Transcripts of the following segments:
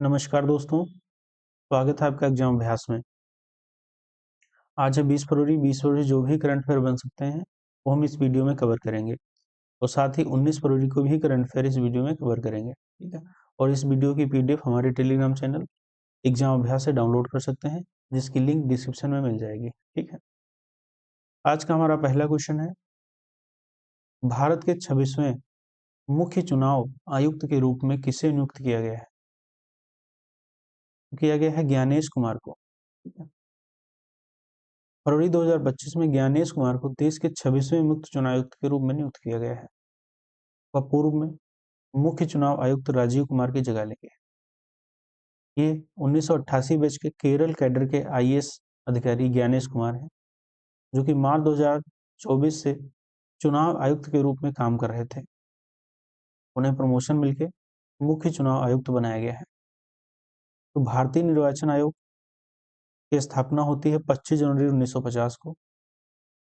नमस्कार दोस्तों, स्वागत है आपका एग्जाम अभ्यास में। आज है 20 फरवरी। 20 फरवरी जो भी करंट अफेयर बन सकते हैं वो हम इस वीडियो में कवर करेंगे और साथ ही 19 फरवरी को भी करंट अफेयर इस वीडियो में कवर करेंगे, ठीक है। और इस वीडियो की पीडीएफ हमारे टेलीग्राम चैनल एग्जाम अभ्यास से डाउनलोड कर सकते हैं, जिसकी लिंक डिस्क्रिप्शन में मिल जाएगी, ठीक है। आज का हमारा पहला क्वेश्चन है, भारत के 26वें मुख्य चुनाव आयुक्त के रूप में किसे नियुक्त किया गया है? किया गया है ज्ञानेश कुमार को, ठीक है। फरवरी 2025 में ज्ञानेश कुमार को देश के 26वें मुख्य चुनाव आयुक्त के रूप में नियुक्त किया गया है। वह पूर्व में मुख्य चुनाव आयुक्त राजीव कुमार की जगह लेंगे। ये 1988 बैच के केरल कैडर के आईएएस अधिकारी ज्ञानेश कुमार हैं, जो कि मार्च 2024 से चुनाव आयुक्त के रूप में काम कर रहे थे। उन्हें प्रमोशन मिलकर मुख्य चुनाव आयुक्त बनाया गया है। तो भारतीय निर्वाचन आयोग की स्थापना होती है 25 जनवरी 1950 को।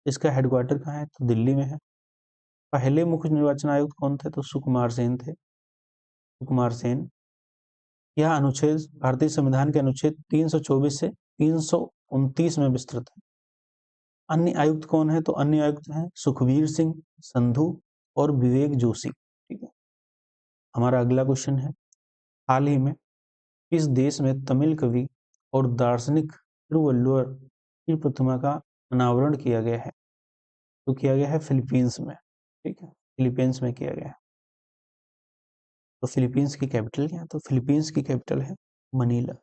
इसका हेडक्वार्टर कहाँ है? तो दिल्ली में है। पहले मुख्य निर्वाचन आयुक्त कौन थे? तो सुकुमार सेन थे। सुकुमार सेन। यह अनुच्छेद भारतीय संविधान के अनुच्छेद 324 से 329 में विस्तृत है। अन्य आयुक्त कौन है? तो अन्य आयुक्त हैं सुखबीर सिंह संधू और विवेक जोशी, ठीक है। हमारा अगला क्वेश्चन है, हाल ही में किस देश में तमिल कवि और दार्शनिक तिरुवल्लुवर की प्रतिमा का अनावरण किया गया है? तो किया गया है फिलीपींस में, ठीक है। फिलीपींस में किया गया है। तो फिलीपींस की कैपिटल क्या है? तो फिलीपींस की कैपिटल है मनीला।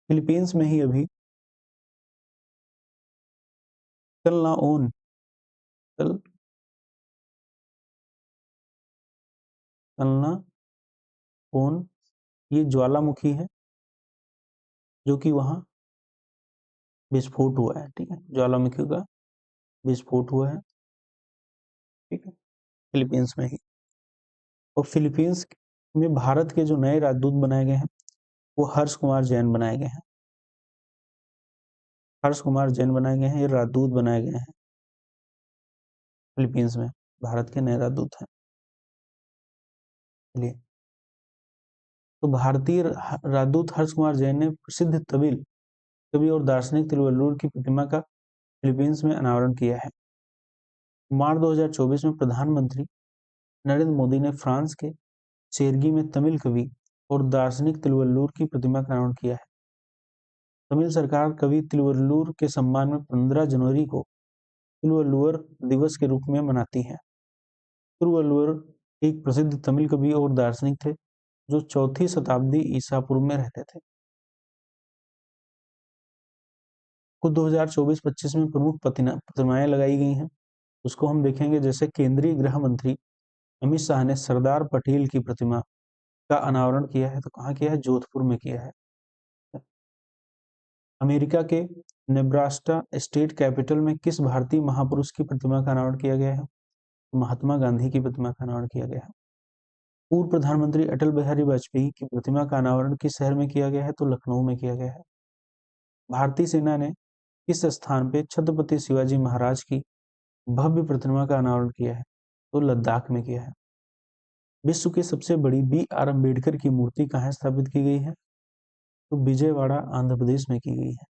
फिलीपींस में ही अभी कलनाओन कल कलनाओन ये ज्वालामुखी है, जो कि वहां विस्फोट हुआ है, ठीक है। ज्वालामुखी का विस्फोट हुआ है, ठीक है, फिलीपींस में ही। और फिलीपींस में भारत के जो नए राजदूत बनाए गए हैं वो हर्ष कुमार जैन बनाए गए हैं। हर्ष कुमार जैन बनाए गए हैं, ये राजदूत बनाए गए हैं फिलीपींस में। भारत के नए राजदूत हैं। चलिए, तो भारतीय राजदूत हर्ष कुमार जैन ने प्रसिद्ध तमिल कवि और दार्शनिक तिरुवल्लुवर की प्रतिमा का फिलीपींस में अनावरण किया है। मार्च 2024 में प्रधानमंत्री नरेंद्र मोदी ने फ्रांस के चेरगी में तमिल कवि और दार्शनिक तिरुवल्लुवर की प्रतिमा का अनावरण किया है। तमिल सरकार कवि तिरुवल्लुवर के सम्मान में 15 जनवरी को तिरुवल्लुवर दिवस के रूप में मनाती है। तिरुवल्लुवर एक प्रसिद्ध तमिल कवि और दार्शनिक थे, जो 4वीं शताब्दी ईसा पूर्व में रहते थे। कुछ 2024-25 में प्रमुख प्रतिमाएं लगाई गई हैं, उसको हम देखेंगे। जैसे केंद्रीय गृह मंत्री अमित शाह ने सरदार पटेल की प्रतिमा का अनावरण किया है। तो कहाँ किया है? जोधपुर में किया है। अमेरिका के नेब्रास्का स्टेट कैपिटल में किस भारतीय महापुरुष की प्रतिमा का अनावरण किया गया है? महात्मा गांधी की प्रतिमा का अनावरण किया गया है। पूर्व प्रधानमंत्री अटल बिहारी वाजपेयी की प्रतिमा का अनावरण किस शहर में किया गया है? तो लखनऊ में किया गया है। भारतीय सेना ने किस स्थान पे छत्रपति शिवाजी महाराज की भव्य प्रतिमा का अनावरण किया है? तो लद्दाख में किया है। विश्व की सबसे बड़ी बी.आर. अम्बेडकर की मूर्ति कहाँ स्थापित की गई है? तो विजयवाड़ा आंध्र प्रदेश में की गई है।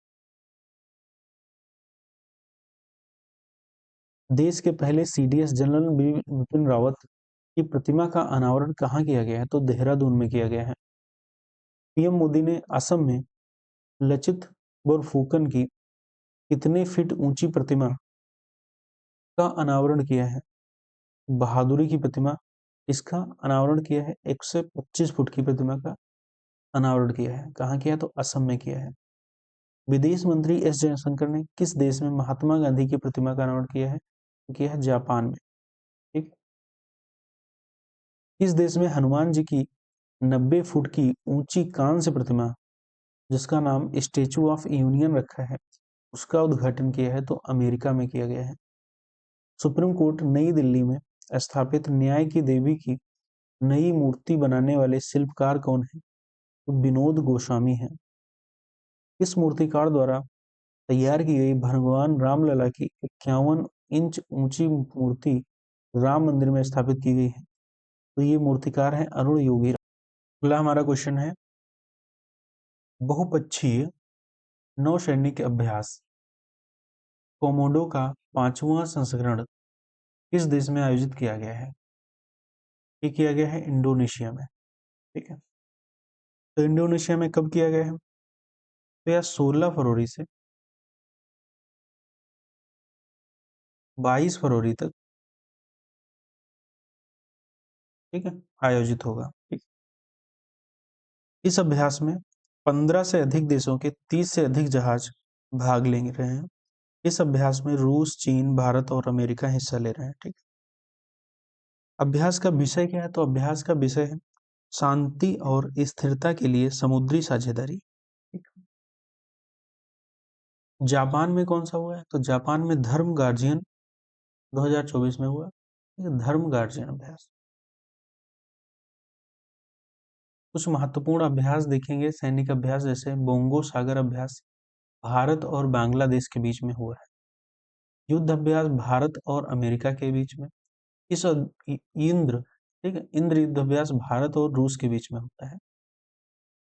देश के पहले सीडीएस जनरल बिपिन रावत की प्रतिमा का अनावरण कहाँ किया गया है? तो देहरादून में किया गया है। पीएम मोदी ने असम में लचित बोरफुकन की कितने फीट ऊंची प्रतिमा का अनावरण किया है? बहादुरी की प्रतिमा, इसका अनावरण किया है। 125 फुट की प्रतिमा का अनावरण किया है। कहाँ किया? तो असम में किया है। विदेश मंत्री एस जयशंकर ने किस देश में महात्मा गांधी की प्रतिमा का अनावरण किया है? जापान में, ठीक। इस देश में हनुमान जी की 90 फुट की ऊंची कांस्य प्रतिमा, जिसका नाम स्टेचू ऑफ यूनियन रखा है, उसका उद्घाटन किया है? तो अमेरिका में किया गया है। सुप्रीम कोर्ट नई दिल्ली में स्थापित न्याय की देवी की नई मूर्ति बनाने वाले शिल्पकार कौन है? तो विनोद गोस्वामी है। इस मूर्तिकार द्वारा तैयार की गई भगवान रामलला की 51 इंच ऊंची मूर्ति राम मंदिर में स्थापित की गई है। तो ये मूर्तिकार है अरुण योगी। अगला हमारा क्वेश्चन है, बहुपक्षीय नौसैनिक अभ्यास कोमोडो का 5वां संस्करण किस देश में आयोजित किया गया है? ये किया गया है इंडोनेशिया में। ठीक है, तो इंडोनेशिया में कब किया गया है? तो यह 16 फरवरी से 22 फरवरी तक, ठीक है, आयोजित होगा। ठीक, इस अभ्यास में 15 से अधिक देशों के 30 से अधिक जहाज भाग ले रहे हैं। इस अभ्यास में रूस, चीन, भारत और अमेरिका हिस्सा ले रहे हैं। ठीक, अभ्यास का विषय क्या है? तो अभ्यास का विषय है शांति और स्थिरता के लिए समुद्री साझेदारी। ठीक, जापान में कौन सा हुआ है? तो जापान में धर्म गार्जियन 2024 में हुआ। धर्म गार्जियन अभ्यास। कुछ महत्वपूर्ण अभ्यास देखेंगे, सैनिक अभ्यास, जैसे बोंगो सागर अभ्यास भारत और बांग्लादेश के बीच में हुआ है। युद्ध अभ्यास भारत और अमेरिका के बीच में। इस इंद्र, ठीक है, इंद्र युद्ध अभ्यास भारत और रूस के बीच में होता है।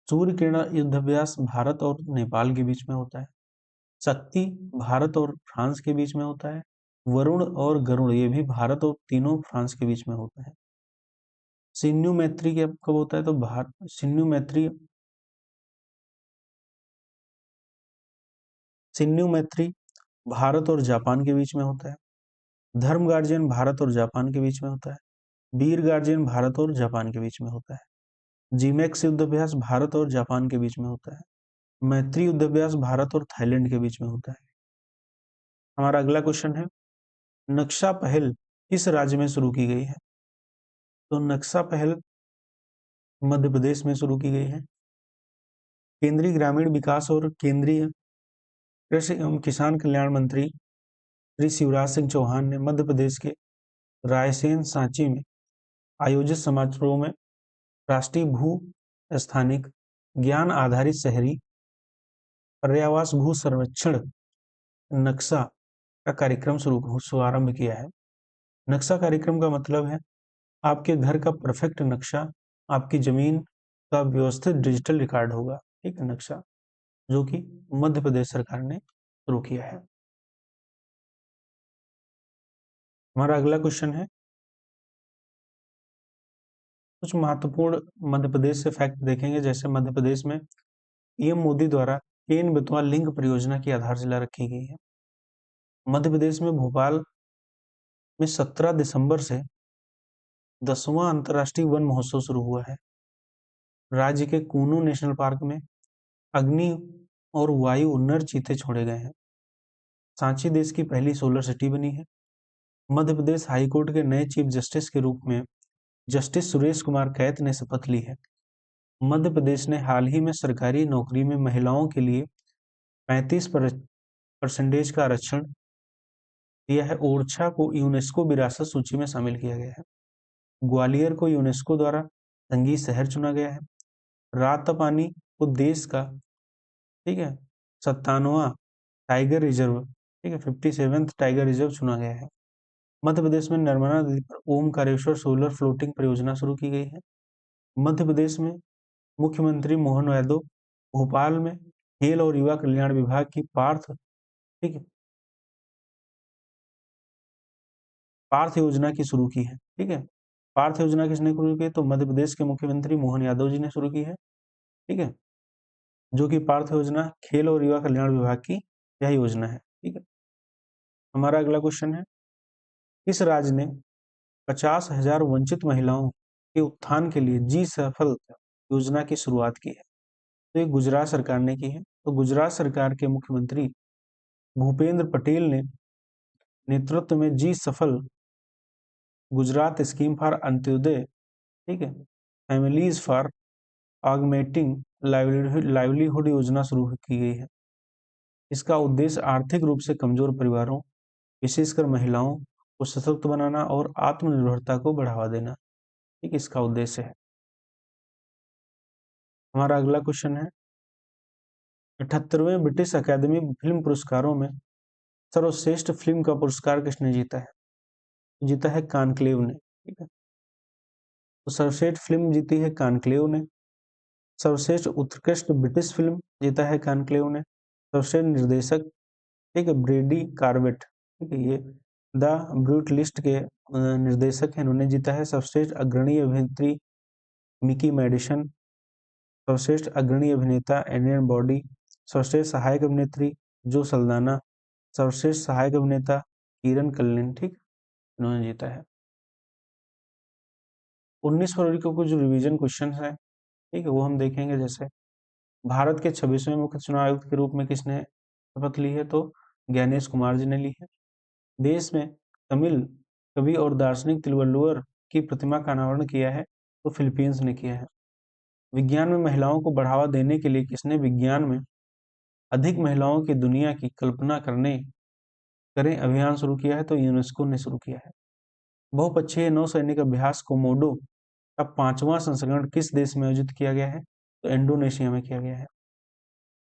सूर्य किरण युद्ध अभ्यास भारत और नेपाल के बीच में होता है। शक्ति भारत और फ्रांस के बीच में होता है। वरुण और गरुड़ ये भी भारत और तीनों फ्रांस के बीच में होता है। सिन्धु मैत्री कब होता है? तो सिन्धु मैत्री भारत और जापान के बीच में होता है। धर्म गार्जियन भारत और जापान के बीच में होता है। वीर गार्जियन भारत और जापान के बीच में होता है। जीमैक्स युद्ध अभ्यास भारत और जापान के बीच में होता है। मैत्री युद्ध अभ्यास भारत और थाईलैंड के बीच में होता है। हमारा अगला क्वेश्चन है, नक्शा पहल किस राज्य में शुरू की गई है? तो नक्शा पहल मध्य प्रदेश में शुरू की गई है। केंद्रीय ग्रामीण विकास और केंद्रीय कृषि एवं किसान कल्याण मंत्री श्री शिवराज सिंह चौहान ने मध्य प्रदेश के रायसेन सांची में आयोजित समारोह में राष्ट्रीय भू स्थानिक ज्ञान आधारित शहरी पर्यावास भू सर्वेक्षण नक्शा का कार्यक्रम शुभारंभ किया है। नक्शा कार्यक्रम का मतलब है आपके घर का परफेक्ट नक्शा, आपकी जमीन का व्यवस्थित डिजिटल रिकॉर्ड होगा। ठीक है, नक्शा जो कि मध्य प्रदेश सरकार ने शुरू किया है। हमारा अगला क्वेश्चन है, कुछ महत्वपूर्ण मध्य प्रदेश से फैक्ट देखेंगे, जैसे मध्य प्रदेश में पीएम मोदी द्वारा केन बेतवा लिंक परियोजना की आधारशिला रखी गई है। मध्य प्रदेश में भोपाल में 17 दिसंबर से 10वां अंतर्राष्ट्रीय वन महोत्सव शुरू हुआ है। राज्य के कूनू नेशनल पार्क में अग्नि और वायु नर चीते छोड़े गए हैं। सांची देश की पहली सोलर सिटी बनी है। मध्य प्रदेश हाईकोर्ट के नए चीफ जस्टिस के रूप में जस्टिस सुरेश कुमार कैत ने शपथ ली है। मध्य प्रदेश ने हाल ही में सरकारी नौकरी में महिलाओं के लिए 35% का आरक्षण दिया है। ओरछा को यूनेस्को विरासत सूची में शामिल किया गया है। ग्वालियर को यूनेस्को द्वारा संगीत शहर चुना गया है। रातापानी को देश का, ठीक है, 57वां टाइगर रिजर्व, ठीक है, 57th टाइगर रिजर्व चुना गया है। मध्य प्रदेश में नर्मदा नदी पर ओमकारेश्वर सोलर फ्लोटिंग परियोजना शुरू की गई है। मध्य प्रदेश में मुख्यमंत्री मोहन यादव भोपाल में खेल और युवा कल्याण विभाग की ठीक है, पार्थ योजना की शुरू की है। ठीक है, पार्थ योजना किसने शुरू की? तो मध्य प्रदेश के मुख्यमंत्री मोहन यादव जी ने शुरू की है। ठीक है, जो कि पार्थ योजना खेल और युवा कल्याण विभाग की यह योजना है। ठीक है, हमारा अगला क्वेश्चन है, किस राज्य ने 50,000 वंचित महिलाओं के उत्थान के लिए जी सफल योजना की शुरुआत की है? तो ये गुजरात सरकार ने की है। तो गुजरात सरकार के मुख्यमंत्री भूपेंद्र पटेल ने नेतृत्व में जी सफल गुजरात स्कीम फॉर अंत्योदय, ठीक है, फैमिलीज फॉर ऑगमेंटिंग लाइवलीहुड योजना शुरू की गई है। इसका उद्देश्य आर्थिक रूप से कमजोर परिवारों, विशेषकर महिलाओं को सशक्त बनाना और आत्मनिर्भरता को बढ़ावा देना, ठीक, इसका उद्देश्य है। हमारा अगला क्वेश्चन है, 78वें ब्रिटिश अकादमी फिल्म पुरस्कारों में सर्वश्रेष्ठ फिल्म का पुरस्कार किसने जीता है? जीता है कॉन्क्लेव ने। ठीक है, तो सर्वश्रेष्ठ फिल्म जीती है कॉन्क्लेव ने। सर्वश्रेष्ठ उत्कृष्ट ब्रिटिश फिल्म जीता है कॉन्क्लेव ने। सर्वश्रेष्ठ निर्देशक, ठीक है, ब्रेडी कार्वेट, ठीक है, ये द ब्रूट लिस्ट के निर्देशक हैं, इन्होंने जीता है। सर्वश्रेष्ठ अग्रणी अभिनेत्री मिकी मेडिसन। सर्वश्रेष्ठ अग्रणी अभिनेता एड्रियन बॉडी। सर्वश्रेष्ठ सहायक अभिनेत्री जो सल्दाना। सर्वश्रेष्ठ सहायक अभिनेता किरण कल्लिन, ठीक, इन्होंने जीता है। 19 फरवरी को कुछ रिवीजन क्वेश्चन है, ठीक है, वो हम देखेंगे। जैसे भारत के 26वें मुख्य चुनाव आयुक्त के रूप में किसने शपथ ली है? तो ज्ञानेश कुमार जी ने ली है। देश में तमिल कवि और दार्शनिक तिरुवल्लुवर की प्रतिमा का अनावरण किया है? तो फिलीपींस ने किया है। विज्ञान में महिलाओं को बढ़ावा देने के लिए किसने विज्ञान में अधिक महिलाओं की दुनिया की कल्पना करें अभियान शुरू किया है? तो यूनेस्को ने शुरू किया है। बहुपक्षीय नौसैनिक अभ्यास कोमोडो का 5वां संस्करण किस देश में आयोजित किया गया है? तो इंडोनेशिया में किया गया है।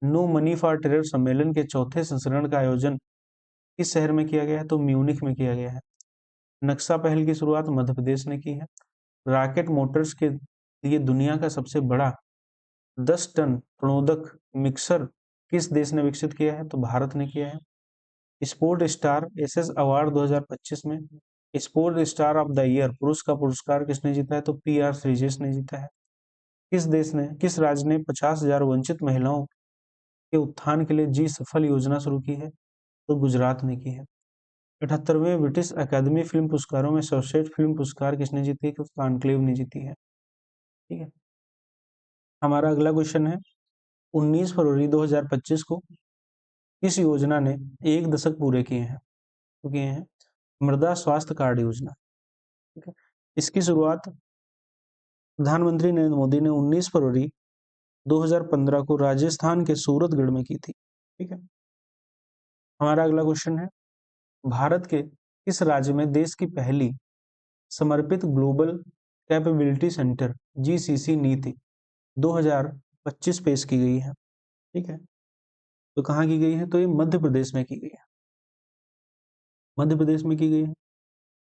नो मनी फॉर टेरर सम्मेलन के चौथे संस्करण का आयोजन किस शहर में किया गया है? तो म्यूनिख में किया गया है। नक्शा पहल की शुरुआत मध्य प्रदेश ने की है। रॉकेट मोटर्स के लिए दुनिया का सबसे बड़ा 10 टन प्रणोदक मिक्सर किस देश ने विकसित किया है? तो भारत ने किया है। स्पोर्ट स्टार एसएस अवार्ड 2025 में sport star of the year पुरुष का पुरस्कार किसने जीता है? तो पीआर श्रीजेश ने जीता है। किस राज्य ने 50,000 वंचित महिलाओं के उत्थान के लिए जी सफल योजना शुरू की है? तो गुजरात ने की है। 78वें ब्रिटिश अकादमी फिल्म पुरस्कारों में सर्वश्रेष्ठ फिल्म पुरस्कार किसने जीती है? कॉन्क्लेव ने जीती है। ठीक है, हमारा अगला क्वेश्चन है 19 फरवरी 2025 को किस योजना ने 1 दशक पूरे किए हैं? तो किए हैं मृदा स्वास्थ्य कार्ड योजना। ठीक है, इसकी शुरुआत प्रधानमंत्री नरेंद्र मोदी ने 19 फरवरी 2015 को राजस्थान के सूरतगढ़ में की थी। ठीक है, हमारा अगला क्वेश्चन है भारत के किस राज्य में देश की पहली समर्पित ग्लोबल कैपेबिलिटी सेंटर जीसीसी नीति 2025 पेश की गई है? ठीक है, तो कहाँ की गई है? तो ये मध्य प्रदेश में की गई है। मध्य प्रदेश में की गई है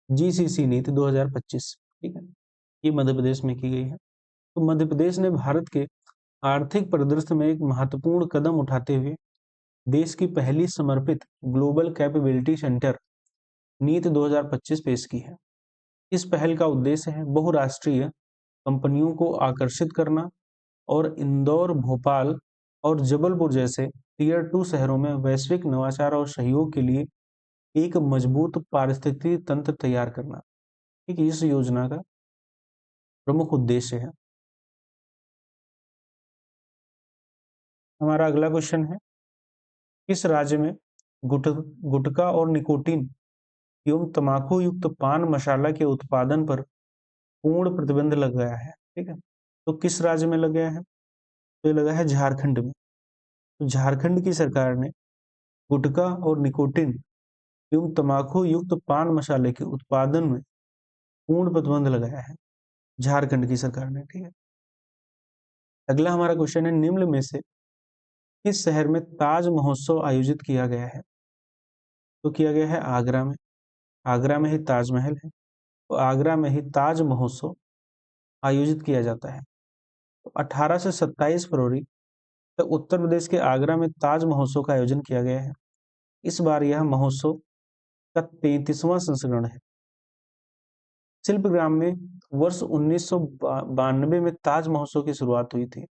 जीसीसी नीति 2025। ठीक है, ये मध्य प्रदेश में की गई है। तो मध्य प्रदेश ने भारत के आर्थिक परिदृश्य में एक महत्वपूर्ण कदम उठाते हुए देश की पहली समर्पित ग्लोबल कैपेबिलिटी सेंटर नीति 2025 पेश की है। इस पहल का उद्देश्य है बहुराष्ट्रीय कंपनियों को आकर्षित करना और इंदौर, भोपाल और जबलपुर जैसे टीयर 2 शहरों में वैश्विक नवाचार और सहयोग के लिए एक मजबूत पारिस्थितिकी तंत्र तैयार करना। ठीक है, इस योजना का प्रमुख उद्देश्य है। हमारा अगला क्वेश्चन है किस राज्य में गुटखा और निकोटीन एवं तंबाकू युक्त पान मसाला के उत्पादन पर पूर्ण प्रतिबंध लग गया है? ठीक है, तो किस राज्य में लग गया है? तो ये लगा है झारखंड में। तो झारखंड की सरकार ने गुटखा और निकोटीन एवं तंबाकू युक्त पान मसाले के उत्पादन में पूर्ण प्रतिबंध लगाया है, झारखंड की सरकार ने। ठीक है, अगला हमारा क्वेश्चन है निम्न में से किस शहर में ताज महोत्सव आयोजित किया गया है? तो किया गया है आगरा में। आगरा में ही ताजमहल है, तो आगरा में ही ताज महोत्सव आयोजित किया जाता है। तो 18 से 27 फरवरी तक उत्तर प्रदेश के आगरा में ताज महोत्सव का आयोजन किया गया है। इस बार यह महोत्सव का 33वां संस्करण है। शिल्पग्राम में वर्ष 1992 में ताज महोत्सव की शुरुआत हुई थी।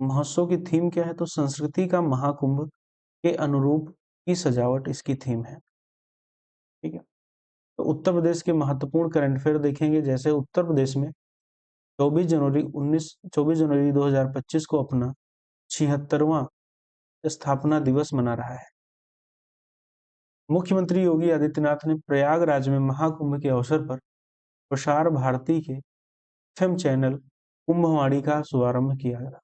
महोत्सव की थीम क्या है? तो संस्कृति का महाकुंभ के अनुरूप की सजावट इसकी थीम है। ठीक है, तो उत्तर प्रदेश के महत्वपूर्ण करंट अफेयर देखेंगे। जैसे उत्तर प्रदेश में 24 जनवरी 2025 को अपना 76वां स्थापना दिवस मना रहा है। मुख्यमंत्री योगी आदित्यनाथ ने प्रयागराज में महाकुंभ के अवसर पर प्रसार भारती के एफएम चैनल कुंभवाणी का शुभारंभ किया गया।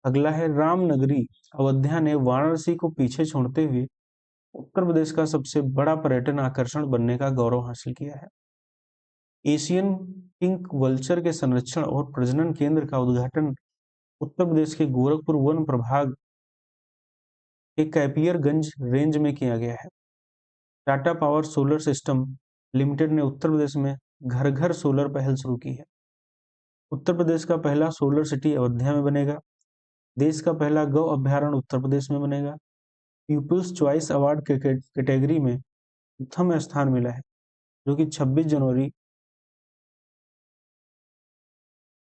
अगला है रामनगरी अयोध्या ने वाराणसी को पीछे छोड़ते हुए उत्तर प्रदेश का सबसे बड़ा पर्यटन आकर्षण बनने का गौरव हासिल किया है। एशियन पिंक वल्चर के संरक्षण और प्रजनन केंद्र का उद्घाटन उत्तर प्रदेश के गोरखपुर वन प्रभाग के कैपियरगंज रेंज में किया गया है। Tata power solar system limited ने उत्तर प्रदेश में घर घर सोलर पहल शुरू की है। उत्तर प्रदेश का पहला सोलर सिटी अयोध्या में बनेगा। देश का पहला गौ अभ्यारण्य उत्तर प्रदेश में बनेगा। पीपुल्स चॉइस अवार्ड के कैटेगरी में प्रथम स्थान मिला है, जो कि 26 जनवरी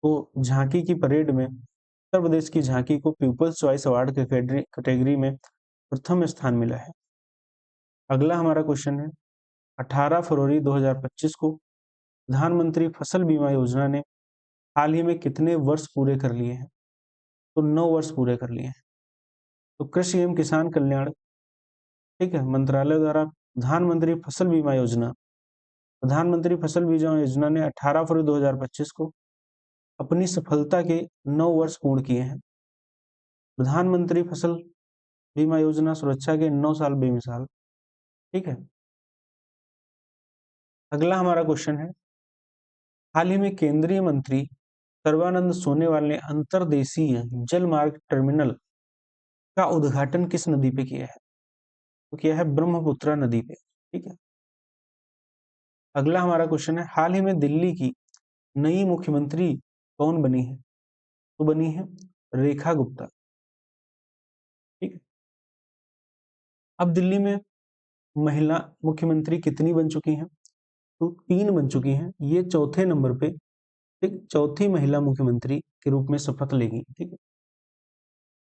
को झांकी की परेड में उत्तर प्रदेश की झांकी को पीपुल्स चॉइस अवार्ड के कैटेगरी में प्रथम स्थान मिला है। अगला हमारा क्वेश्चन है, 18 फरवरी 2025 को प्रधानमंत्री फसल बीमा योजना ने हाल ही में कितने वर्ष पूरे कर लिए हैं? तो 9 वर्ष पूरे कर लिए हैं। तो कृषि एवं किसान कल्याण, ठीक है, मंत्रालय द्वारा प्रधानमंत्री फसल बीमा योजना ने 18 फरवरी 2025 को अपनी सफलता के 9 वर्ष पूर्ण किए हैं। प्रधानमंत्री फसल बीमा योजना सुरक्षा के 9 साल बेमिसाल, ठीक है। अगला हमारा क्वेश्चन है, हाल ही में केंद्रीय मंत्री सर्बानंद सोनोवाल ने अंतर्देशीय जल मार्ग टर्मिनल का उद्घाटन किस नदी पे किया है? तो किया है ब्रह्मपुत्र नदी पे, ठीक है। अगला हमारा क्वेश्चन है, हाल ही में दिल्ली की नई मुख्यमंत्री कौन बनी है? तो बनी है रेखा गुप्ता, ठीक है। अब दिल्ली में महिला मुख्यमंत्री कितनी बन चुकी हैं? तो 3 बन चुकी हैं। ये चौथे नंबर पे, ठीक, चौथी महिला मुख्यमंत्री के रूप में शपथ लेगी, ठीक है।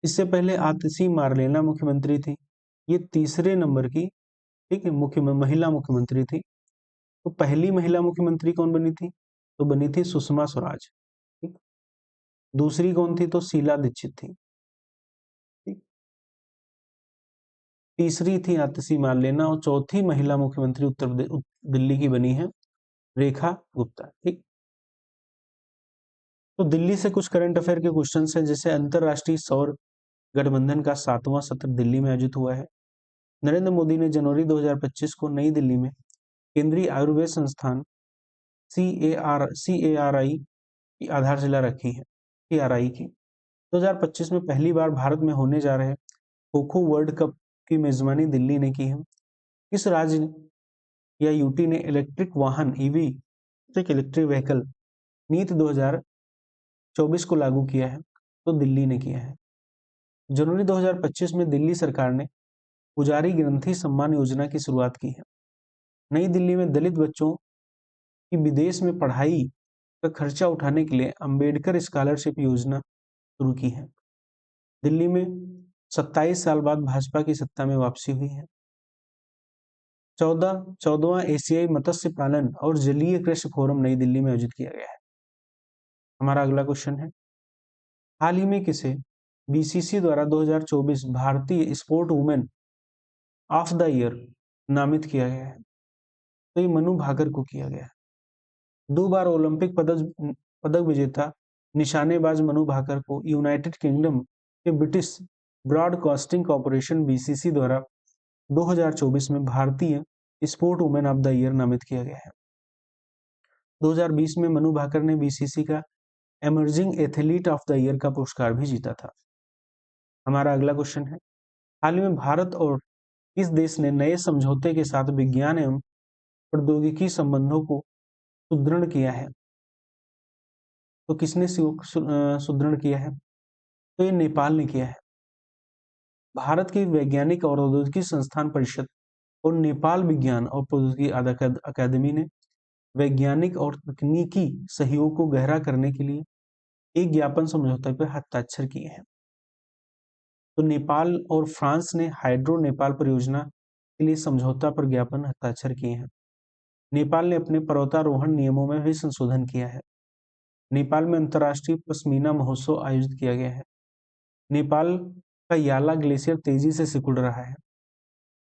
इससे पहले आतिशी मारलेना मुख्यमंत्री थी, ये तीसरे नंबर की, ठीक है, महिला मुख्यमंत्री थी। तो पहली महिला मुख्यमंत्री कौन बनी थी? तो बनी थी सुषमा स्वराज, ठीक। दूसरी कौन थी? तो शीला दीक्षित थी, ठीक। तीसरी थी आतिशी मारलेना और चौथी महिला मुख्यमंत्री उत्तर प्रदेश दिल्ली की बनी है रेखा गुप्ता, ठीक। तो दिल्ली से कुछ करंट अफेयर के क्वेश्चन है, जैसे अंतरराष्ट्रीय सौर गठबंधन का 7वां सत्र दिल्ली में आयोजित हुआ है। नरेंद्र मोदी ने जनवरी 2025 को नई दिल्ली में केंद्रीय आयुर्वेद संस्थान CARI की आधारशिला रखी है, CRI की। 2025 में पहली बार भारत में होने जा रहे खो खो वर्ल्ड कप की मेजबानी दिल्ली ने की है। किस राज्य या यूटी ने इलेक्ट्रिक वाहन EV, इलेक्ट्रिक व्हीकल नीति 2024 को लागू किया है? तो दिल्ली ने किया है। जनवरी 2025 में दिल्ली सरकार ने पुजारी ग्रंथि सम्मान योजना की शुरुआत की है। नई दिल्ली में दलित बच्चों की विदेश में पढ़ाई का खर्चा उठाने के लिए अंबेडकर स्कॉलरशिप योजना शुरू की है। दिल्ली में 27 साल बाद भाजपा की सत्ता में वापसी हुई है। 14वां एशियाई मत्स्य पालन और जलीय कृषि फोरम नई दिल्ली में आयोजित किया गया है। हमारा अगला क्वेश्चन है, हाल ही में किसे BCCI द्वारा 2024 भारतीय sport women of the year नामित किया गया है? तो ये मनु भाकर को किया गया है। 2 बार ओलंपिक पदक विजेता निशानेबाज मनु भाकर को यूनाइटेड किंगडम के ब्रिटिश ब्रॉडकास्टिंग कॉर्पोरेशन BCCI द्वारा 2024 में भारतीय sport women of the year नामित किया गया है। 2020 में मनु भाकर ने BCCI का emerging athlete of the year का पुरस्कार भी जीता था। हमारा अगला क्वेश्चन है, हाल ही में भारत और किस देश ने नए समझौते के साथ विज्ञान एवं प्रौद्योगिकी संबंधों को सुदृढ़ किया है? तो किसने सुदृढ़ किया है? तो ये नेपाल ने किया है। भारत की वैज्ञानिक और औद्योगिकी संस्थान परिषद और नेपाल विज्ञान और प्रौद्योगिकी अकादमी ने वैज्ञानिक और तकनीकी सहयोग को गहरा करने के लिए एक ज्ञापन समझौते पर हस्ताक्षर किए हैं। तो नेपाल और फ्रांस ने हाइड्रो नेपाल परियोजना के लिए समझौता पर ज्ञापन हस्ताक्षर किए हैं। नेपाल ने अपने पर्वतारोहण नियमों में भी संशोधन किया है। नेपाल में अंतर्राष्ट्रीय पश्मीना महोत्सव आयोजित किया गया है। नेपाल का याला ग्लेशियर तेजी से सिकुड़ रहा है।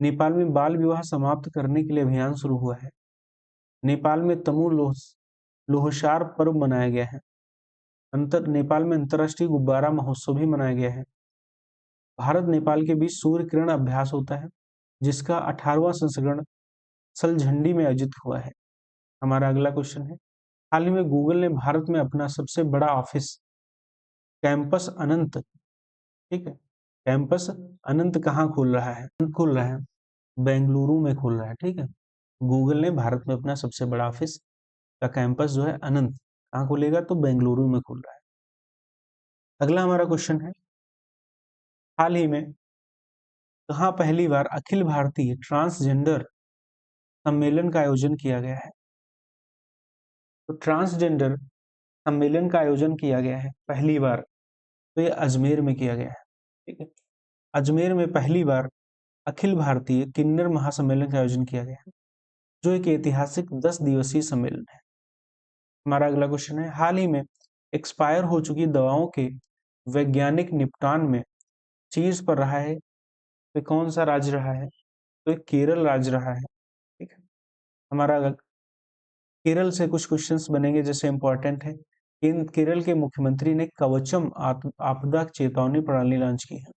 नेपाल में बाल विवाह समाप्त करने के लिए अभियान शुरू हुआ है। नेपाल में तमु लोहसार पर्व मनाया गया है। नेपाल में अंतर्राष्ट्रीय गुब्बारा महोत्सव भी मनाया गया है। भारत नेपाल के बीच सूर्य किरण अभ्यास होता है, जिसका 18वां संस्करण सलझंडी में आयोजित हुआ है। हमारा अगला क्वेश्चन है, हाल ही में गूगल ने भारत में अपना सबसे बड़ा ऑफिस कैंपस अनंत, ठीक है, कैंपस अनंत कहाँ खोल रहा है? बेंगलुरु में खोल रहा है, ठीक है। गूगल ने भारत में अपना सबसे बड़ा ऑफिस का कैंपस जो है अनंत कहाँ खुलेगा? तो बेंगलुरु में खुल रहा है। अगला हमारा क्वेश्चन है, हाल ही में कहाँ पहली बार अखिल भारतीय ट्रांसजेंडर सम्मेलन का आयोजन किया गया है? तो ट्रांसजेंडर सम्मेलन का आयोजन किया गया है पहली बार, तो ये अजमेर में किया गया है। ठीक है, अजमेर में पहली बार अखिल भारतीय किन्नर महासम्मेलन का आयोजन किया गया है, जो एक ऐतिहासिक 10 दिवसीय सम्मेलन है। हमारा अगला क्वेश्चन है, हाल ही में एक्सपायर हो चुकी दवाओं के वैज्ञानिक निपटान में शीर्ष पर रहा है, तो कौन सा राज्य रहा है? तो ये केरल राज्य रहा है। ठीक है, हमारा केरल से कुछ क्वेश्चंस बनेंगे जैसे इंपॉर्टेंट है। केरल के मुख्यमंत्री ने कवचम आपदा चेतावनी प्रणाली लॉन्च की है।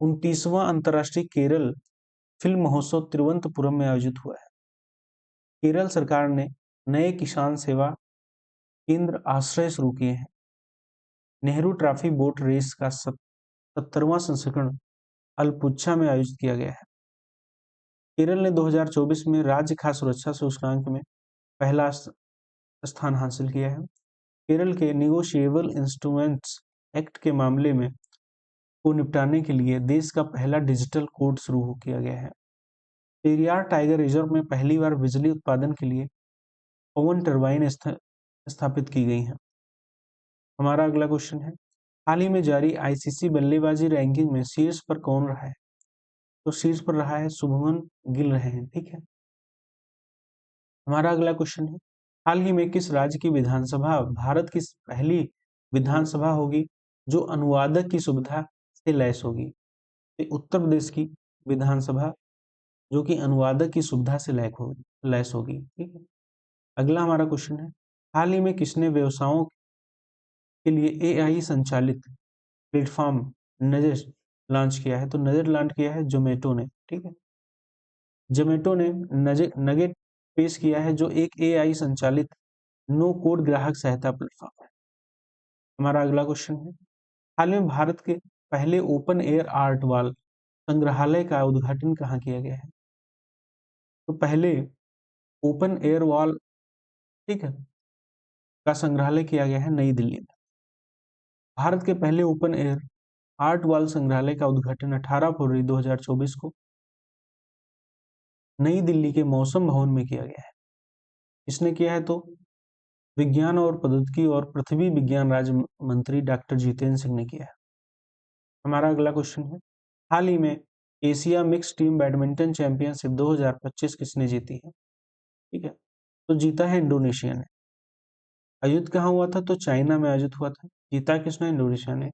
29वां अंतर्राष्ट्रीय केरल फिल्म महोत्सव तिरुवनंतपुरम में आयोजित हुआ है। केरल सरकार ने नए किसान सेवा केंद्र आश्रय शुरू किए हैं। नेहरू ट्रॉफी बोट रेस का 70वां संस्करण अलपुझा में आयोजित किया गया है। केरल ने 2024 में राज्य खाद्य सुरक्षा सूचकांक में पहला स्थान हासिल किया है। केरल के निगोशिएबल इंस्ट्रूमेंट्स एक्ट के मामले में को निपटाने के लिए देश का पहला डिजिटल कोड शुरू किया गया है। पेरियार टाइगर रिजर्व में पहली बार बिजली उत्पादन के लिए पवन टरबाइन स्थापित की गई हैं। हमारा अगला क्वेश्चन है, हाल ही में जारी आईसीसी बल्लेबाजी रैंकिंग में शीर्ष पर कौन रहा है? तो शीर्ष पर रहा है शुभमन गिल रहे हैं। ठीक है, हमारा अगला क्वेश्चन है, हाल ही में किस राज्य की विधानसभा भारत की पहली विधानसभा होगी जो अनुवादक की सुविधा से लैस होगी? तो उत्तर प्रदेश की विधानसभा जो कि अनुवादक की सुविधा से लैस होगी। ठीक है, अगला हमारा क्वेश्चन है, हाल ही में किसने व्यवसायों के लिए एआई संचालित प्लेटफॉर्म नजर लॉन्च किया है? तो नजर लॉन्च किया है जोमेटो ने। ठीक है, जोमेटो ने नगेट पेश किया है जो एक एआई संचालित नो कोड ग्राहक सहायता प्लेटफॉर्म है। हमारा अगला क्वेश्चन है, हाल में भारत के पहले ओपन एयर आर्ट वॉल संग्रहालय का उद्घाटन कहाँ किया गया है? तो पहले ओपन एयर वॉल, ठीक है, का संग्रहालय किया गया है नई दिल्ली में। भारत के पहले ओपन एयर आर्ट वॉल संग्रहालय का उद्घाटन 18 फरवरी 2024 को नई दिल्ली के मौसम भवन में किया गया है। इसने किया है तो विज्ञान और प्रौद्योगिकी और पृथ्वी विज्ञान राज्य मंत्री डॉक्टर जितेंद्र सिंह ने किया है। हमारा अगला क्वेश्चन है, हाल ही में Asia mix team badminton championship 2025 किसने जीती है? ठीक है, तो जीता है इंडोनेशिया ने। आयोजित कहाँ हुआ था? तो चाइना में आयोजित हुआ था। जीता किसने? इंडोनेशिया ने।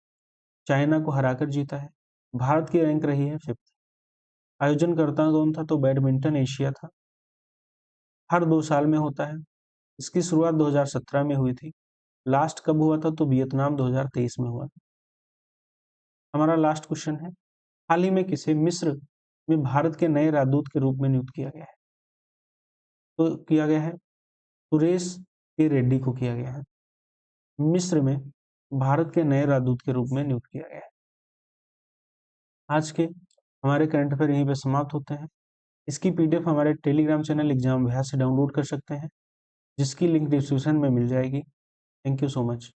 चाइना को हराकर जीता है। भारत की रैंक रही है 5th। आयोजनकर्ता कौन था? तो बैडमिंटन एशिया था। हर 2 साल में होता है। इसकी शुरुआत 2017 में हुई थी। लास्ट कब हुआ था? तो वियतनाम 2023 में हुआ था। हमारा लास्ट क्वेश्चन है, हाल ही में किसे मिस्र में भारत के नए राजदूत के रूप में नियुक्त किया गया है? तो किया गया है सुरेश के रेड्डी को किया गया है। मिस्र में भारत के नए राजदूत के रूप में नियुक्त किया गया है। आज के हमारे करंट अफेयर यहीं पे समाप्त होते हैं। इसकी पीडीएफ हमारे टेलीग्राम चैनल एग्जाम अभ्यास से डाउनलोड कर सकते हैं, जिसकी लिंक डिस्क्रिप्शन में मिल जाएगी। Thank you so much.